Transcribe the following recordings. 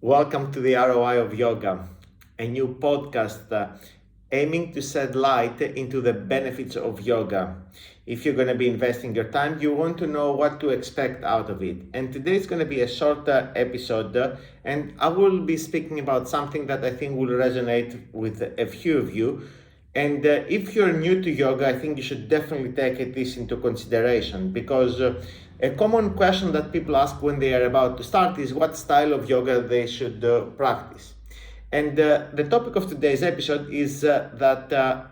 Welcome to the ROI of Yoga, a new podcast aiming to shed light into the benefits of yoga. If you're going to be investing your time, you want to know what to expect out of it. And today is going to be a short episode, and I will be speaking about something that I think will resonate with a few of you. And if you're new to yoga, I think you should definitely take this into consideration because a common question that people ask when they are about to start is what style of yoga they should practice. And the topic of today's episode is that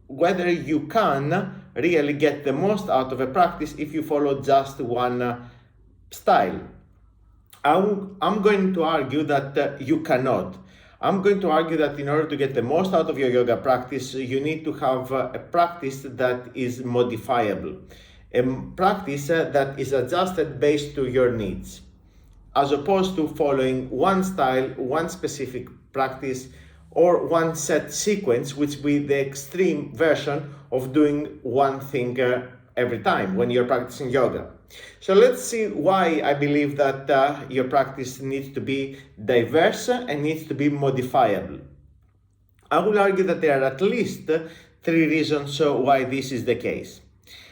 whether you can really get the most out of a practice if you follow just one style. I'm going to argue that you cannot. I'm going to argue that in order to get the most out of your yoga practice, you need to have a practice that is modifiable, a practice that is adjusted based to your needs, as opposed to following one style, one specific practice, or one set sequence, which will be the extreme version of doing one thing every time when you're practicing yoga. So let's see why I believe that your practice needs to be diverse and needs to be modifiable. I will argue that there are at least three reasons why this is the case.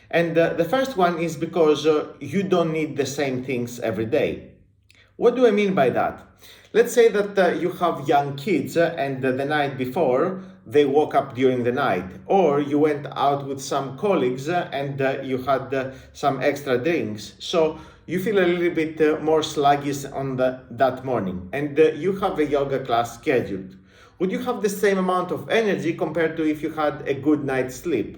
And the first one is because you don't need the same things every day. What do I mean by that? Let's say that you have young kids and the night before they woke up during the night, or you went out with some colleagues and you had some extra drinks. So you feel a little bit more sluggish on that morning, and you have a yoga class scheduled. Would you have the same amount of energy compared to if you had a good night's sleep?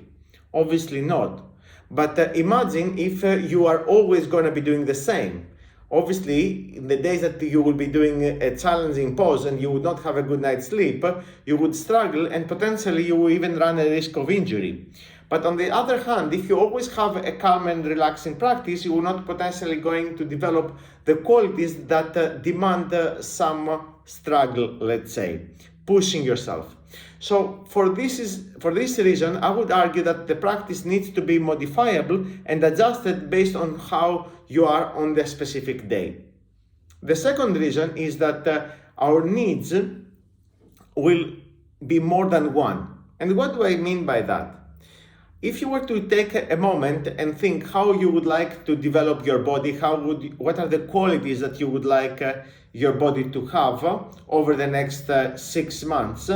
Obviously not. But imagine if you are always going to be doing the same. Obviously, in the days that you will be doing a challenging pose and you would not have a good night's sleep, you would struggle and potentially you will even run a risk of injury. But on the other hand, if you always have a calm and relaxing practice, you will not potentially going to develop the qualities that demand some struggle, let's say, pushing yourself. So for this reason, I would argue that the practice needs to be modifiable and adjusted based on how you are on the specific day. The second reason is that our needs will be more than one. And what do I mean by that? If you were to take a moment and think how you would like to develop your body, what are the qualities that you would like your body to have over the next 6 months,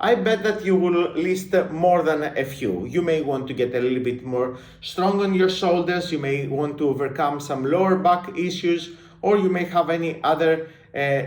I bet that you will list more than a few. You may want to get a little bit more strong on your shoulders, you may want to overcome some lower back issues, or you may have any other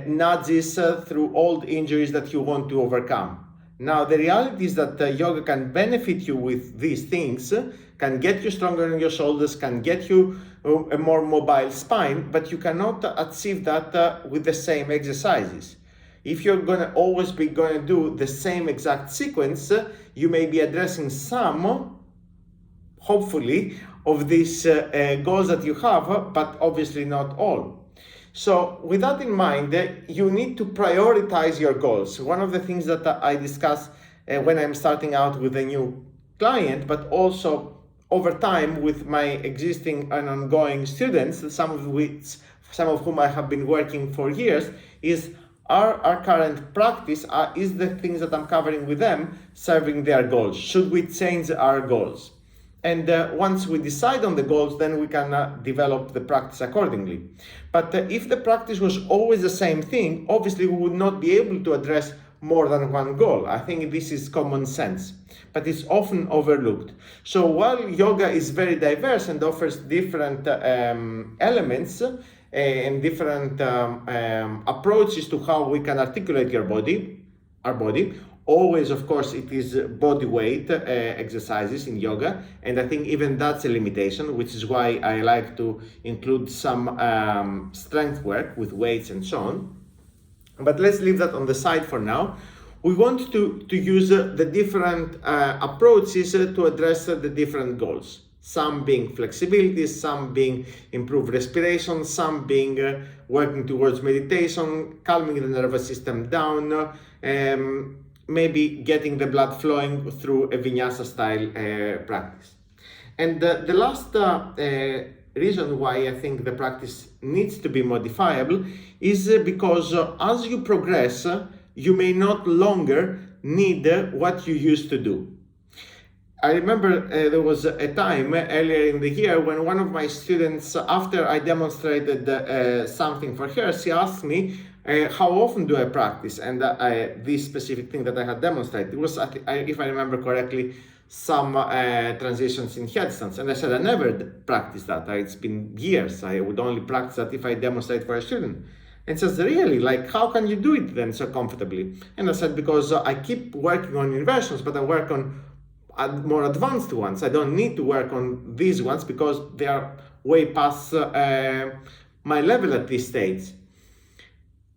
nudges through old injuries that you want to overcome. Now, the reality is that yoga can benefit you with these things, can get you stronger on your shoulders, can get you a more mobile spine, but you cannot achieve that with the same exercises. If you're going to always be going to do the same exact sequence, you may be addressing some, hopefully, of these goals that you have, but obviously not all. So with that in mind, you need to prioritize your goals. One of the things that I discuss when I'm starting out with a new client, but also over time with my existing and ongoing students, some of whom I have been working for years, is our current practice, is the things that I'm covering with them serving their goals? Should we change our goals? And once we decide on the goals, then we can develop the practice accordingly. But if the practice was always the same thing, obviously we would not be able to address more than one goal. I think this is common sense, but it's often overlooked. So while yoga is very diverse and offers different elements, and different approaches to how we can articulate our body. Always, of course, it is body weight exercises in yoga, and I think even that's a limitation, which is why I like to include some strength work with weights and so on. But let's leave that on the side for now. We want to use the different approaches to address the different goals. Some being flexibility, some being improved respiration, some being working towards meditation, calming the nervous system down, maybe getting the blood flowing through a vinyasa style practice. And the last reason why I think the practice needs to be modifiable is because as you progress, you may not longer need what you used to do. I remember there was a time earlier in the year when one of my students, after I demonstrated something for her, she asked me, how often do I practice? And this specific thing that I had demonstrated, it was, if I remember correctly, some transitions in headstands. And I said, I never practiced that. It's been years. I would only practice that if I demonstrate for a student. And says, really? Like, how can you do it then so comfortably? And I said, because I keep working on inversions, but I work on more advanced ones. I don't need to work on these ones because they are way past my level at this stage.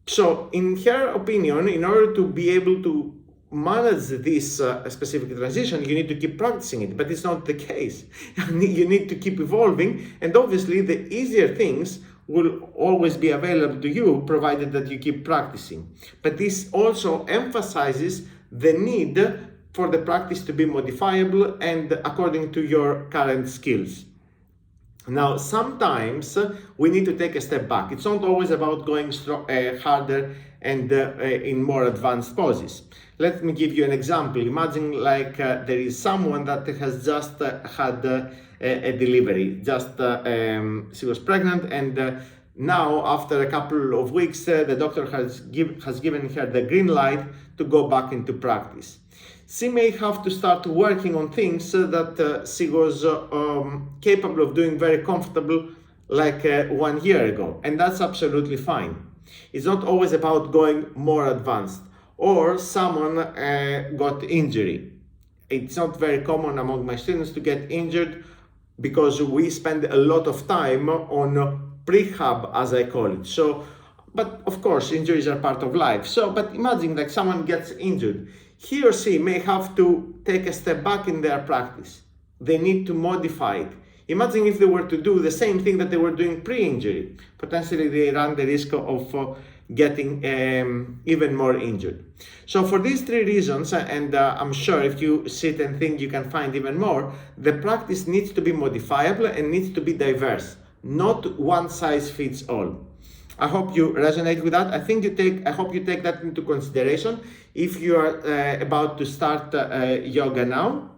So in her opinion, in order to be able to manage this specific transition, you need to keep practicing it, but it's not the case. You need to keep evolving, and obviously the easier things will always be available to you, provided that you keep practicing. But this also emphasizes the need for the practice to be modifiable and according to your current skills. Now, sometimes we need to take a step back. It's not always about going harder and in more advanced poses. Let me give you an example. Imagine like there is someone that has just had a delivery. She was pregnant, and now after a couple of weeks, the doctor has given her the green light to go back into practice. She may have to start working on things that she was capable of doing very comfortable like 1 year ago, and that's absolutely fine. It's not always about going more advanced. Or someone got injury. It's not very common among my students to get injured because we spend a lot of time on prehab, as I call it. So, but of course, injuries are part of life. So, but imagine like someone gets injured. He or she may have to take a step back in their practice. They need to modify it. Imagine if they were to do the same thing that they were doing pre-injury. Potentially they run the risk of getting even more injured. So for these 3 reasons, and I'm sure if you sit and think you can find even more, the practice needs to be modifiable and needs to be diverse, not one size fits all. I hope you resonate with that. I hope you take that into consideration if you are about to start yoga now.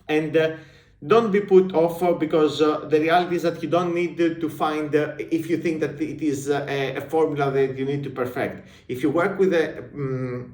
And don't be put off because the reality is that you don't need to find, if you think that it is a formula that you need to perfect. If you work with an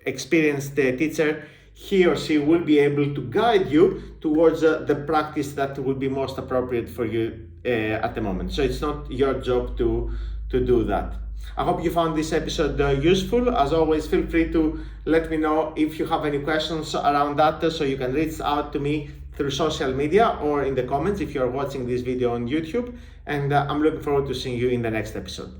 experienced teacher, he or she will be able to guide you towards the practice that will be most appropriate for you at the moment. So it's not your job to do that. I hope you found this episode useful. As always, feel free to let me know if you have any questions around that, so you can reach out to me through social media or in the comments if you're watching this video on YouTube. And I'm looking forward to seeing you in the next episode.